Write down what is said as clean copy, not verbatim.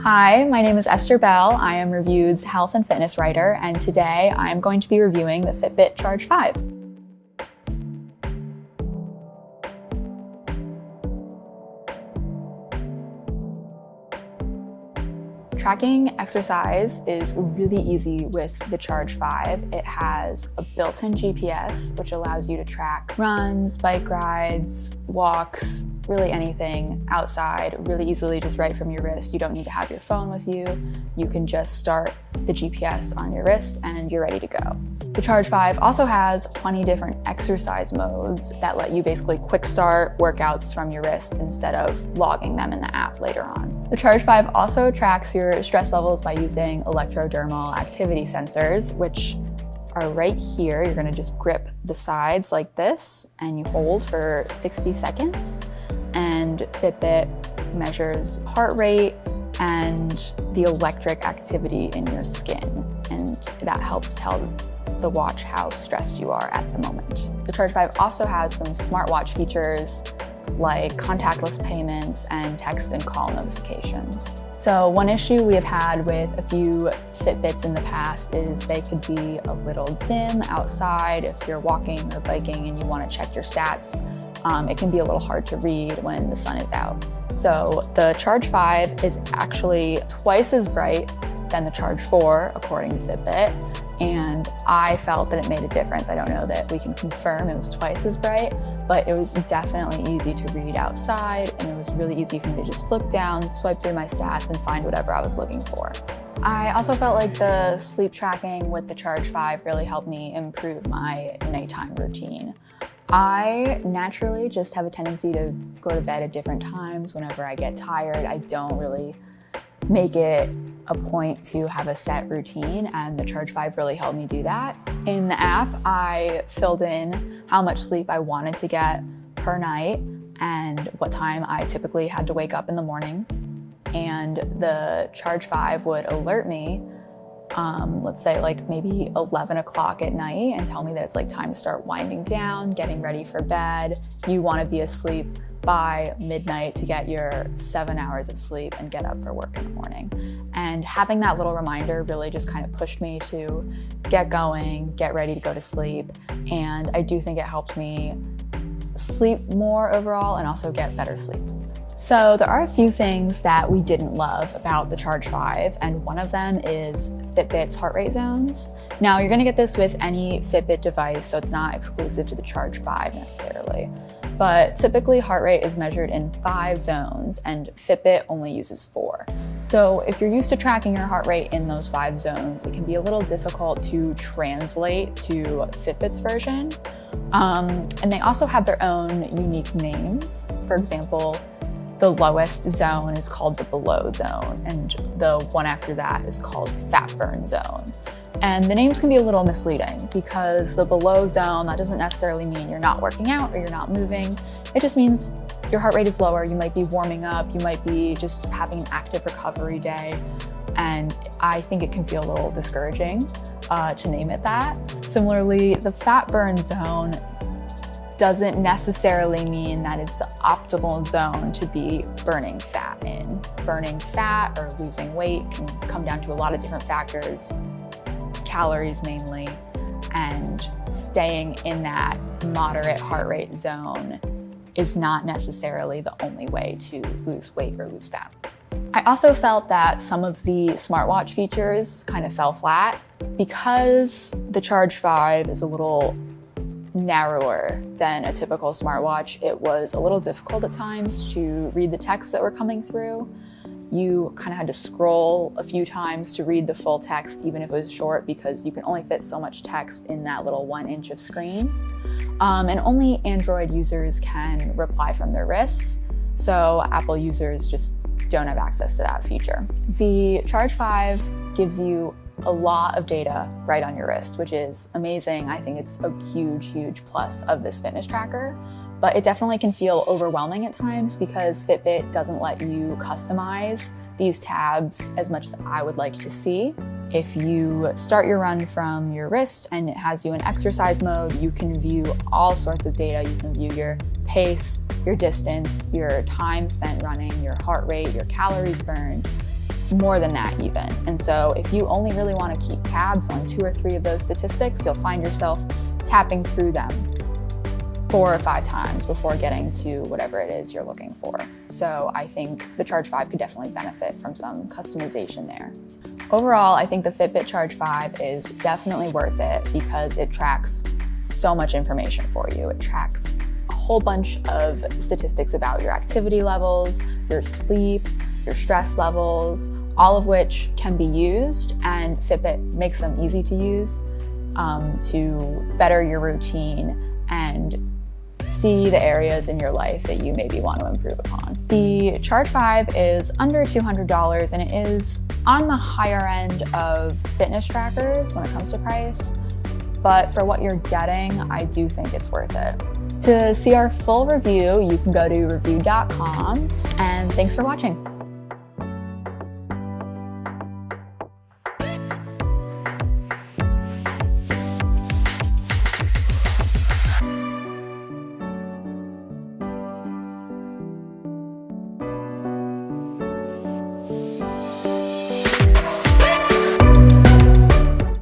Hi, my name is Esther Bell. I am Reviewed's health and fitness writer, and today I am going to be reviewing the Fitbit Charge 5. Tracking exercise is really easy with the Charge 5. It has a built-in GPS, which allows you to track runs, bike rides, walks, really anything outside really easily just right from your wrist. You don't need to have your phone with you. You can just start the GPS on your wrist and you're ready to go. The Charge 5 also has 20 different exercise modes that let you basically quick start workouts from your wrist instead of logging them in the app later on. The Charge 5 also tracks your stress levels by using electrodermal activity sensors, which are right here. You're gonna just grip the sides like this and you hold for 60 seconds. And Fitbit measures heart rate and the electric activity in your skin. And that helps tell the watch how stressed you are at the moment. The Charge 5 also has some smartwatch features like contactless payments and text and call notifications. So one issue we have had with a few Fitbits in the past is they could be a little dim outside if you're walking or biking and you want to check your stats. It can be a little hard to read when the sun is out. So the Charge 5 is actually twice as bright than the Charge 4, according to Fitbit, and I felt that it made a difference. I don't know that we can confirm it was twice as bright, but it was definitely easy to read outside, and it was really easy for me to just look down, swipe through my stats, and find whatever I was looking for. I also felt like the sleep tracking with the Charge 5 really helped me improve my nighttime routine. I naturally just have a tendency to go to bed at different times whenever I get tired. I don't really make it a point to have a set routine, and the Charge 5 really helped me do that. In the app, I filled in how much sleep I wanted to get per night and what time I typically had to wake up in the morning. And the Charge 5 would alert me, let's say like maybe 11 o'clock at night, and tell me that it's like time to start winding down, getting ready for bed. You want to be asleep by midnight to get your 7 hours of sleep and get up for work in the morning. And having that little reminder really just kind of pushed me to get going, get ready to go to sleep. And I do think it helped me sleep more overall and also get better sleep. So there are a few things that we didn't love about the Charge 5, and one of them is Fitbit's heart rate zones. Now you're gonna get this with any Fitbit device, so it's not exclusive to the Charge 5 necessarily. But typically heart rate is measured in 5 zones and Fitbit only uses 4. So if you're used to tracking your heart rate in those 5 zones, it can be a little difficult to translate to Fitbit's version. And they also have their own unique names. For example, the lowest zone is called the below zone, and the one after that is called fat burn zone. And the names can be a little misleading because the below zone, that doesn't necessarily mean you're not working out or you're not moving. It just means your heart rate is lower. You might be warming up. You might be just having an active recovery day. And I think it can feel a little discouraging to name it that. Similarly, the fat burn zone doesn't necessarily mean that it's the optimal zone to be burning fat in. Burning fat or losing weight can come down to a lot of different factors, calories mainly, and staying in that moderate heart rate zone is not necessarily the only way to lose weight or lose fat. I also felt that some of the smartwatch features kind of fell flat because the Charge 5 is a little narrower than a typical smartwatch. It was a little difficult at times to read the text that were coming through. You kind of had to scroll a few times to read the full text, even if it was short, because you can only fit so much text in that little 1 inch of screen. And only Android users can reply from their wrists, so Apple users just don't have access to that feature. The Charge 5 gives you a lot of data right on your wrist, which is amazing. I think it's a huge plus of this fitness tracker, but it definitely can feel overwhelming at times because Fitbit doesn't let you customize these tabs as much as I would like to see. If you start your run from your wrist and it has you in exercise mode, you can view all sorts of data. You can view your pace, your distance, your time spent running, your heart rate, your calories burned. more than that even. And so if you only really want to keep tabs on 2 or 3 of those statistics, you'll find yourself tapping through them 4 or 5 times before getting to whatever it is you're looking for. So I think the Charge 5 could definitely benefit from some customization there. Overall, I think the Fitbit Charge 5 is definitely worth it because it tracks so much information for you. It tracks a whole bunch of statistics about your activity levels, your sleep, your stress levels, all of which can be used, and Fitbit makes them easy to use to better your routine and see the areas in your life that you maybe want to improve upon. The Charge 5 is under $200 and it is on the higher end of fitness trackers when it comes to price, but for what you're getting, I do think it's worth it. To see our full review, you can go to review.com, and thanks for watching.